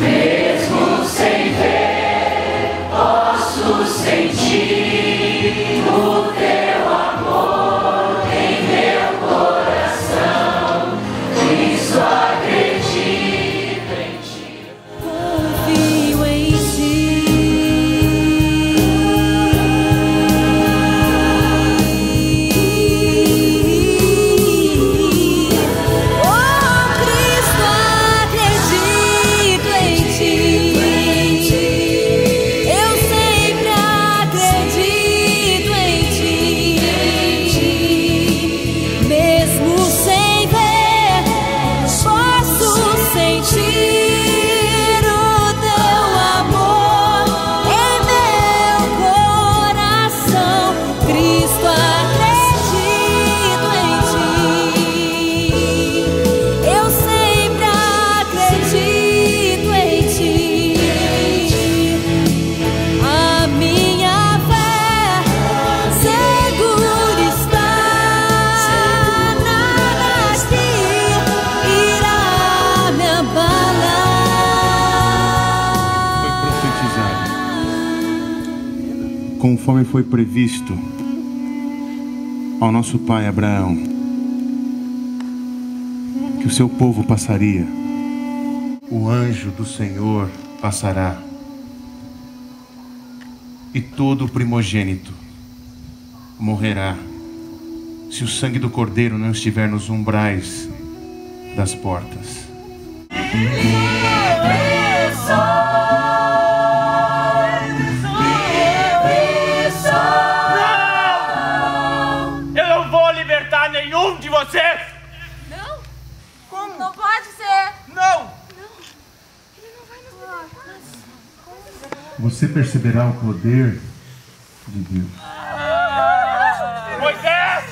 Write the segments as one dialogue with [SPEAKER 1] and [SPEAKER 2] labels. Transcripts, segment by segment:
[SPEAKER 1] Mesmo sem ver, posso sentir o teu amor em meu coração. Isso acredito em ti. Confio em ti. Oh, Cristo, acredito em ti. Eu sempre acredito em ti. Mesmo sem ver, posso sentir o teu amor em meu coração. Cristo, acredito em ti. Eu sempre acredito em ti. A minha fé segura está, nada que irá me abalar.
[SPEAKER 2] Foi profetizado, conforme foi previsto ao nosso pai Abraão, que o seu povo passaria, o anjo do Senhor passará, e todo primogênito morrerá, se o sangue do Cordeiro não estiver nos umbrais das portas.
[SPEAKER 3] Eu não vou libertar nenhum de vocês!
[SPEAKER 4] Não? Como? Não pode ser.
[SPEAKER 3] Não!
[SPEAKER 4] Ele não vai nos libertar.
[SPEAKER 2] Você perceberá o poder de Deus.
[SPEAKER 3] Moisés!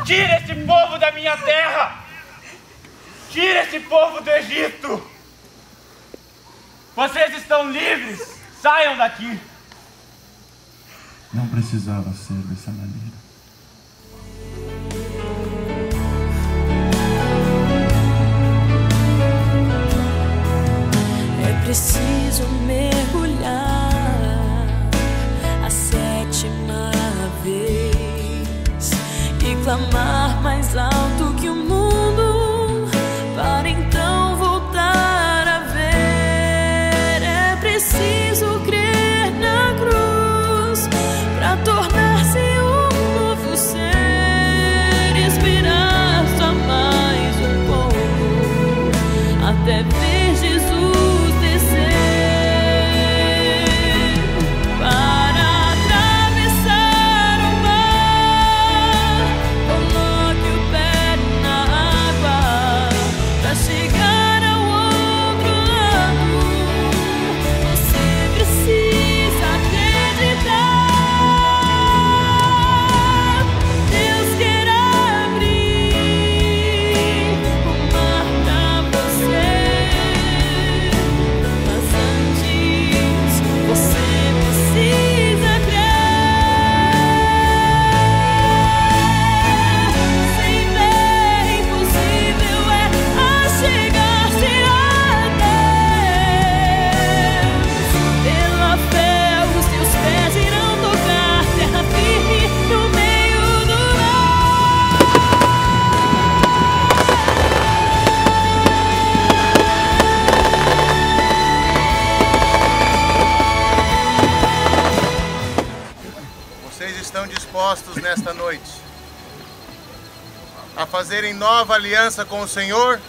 [SPEAKER 3] Tira esse povo da minha terra! Tira esse povo do Egito! Vocês estão livres! Saiam daqui!
[SPEAKER 2] Não precisava ser dessa maneira.
[SPEAKER 1] É preciso mergulhar a 7ª vez e clamar mais alto que o mundo, para então voltar a ver. É preciso crer na cruz para tornar-se um novo ser, esperar só mais um pouco até ver Jesus descer. Para atravessar o mar, coloque o pé na água, para chegar ao outro lado. Você precisa acreditar. Deus quer abrir o mar pra você, mas antes você precisa crer. Sem fé impossível é achegar-se a Deus. Pela fé os seus pés irão tocar terra firme no meio do mar.
[SPEAKER 2] Vocês estão dispostos nesta noite a fazerem nova aliança com o Senhor?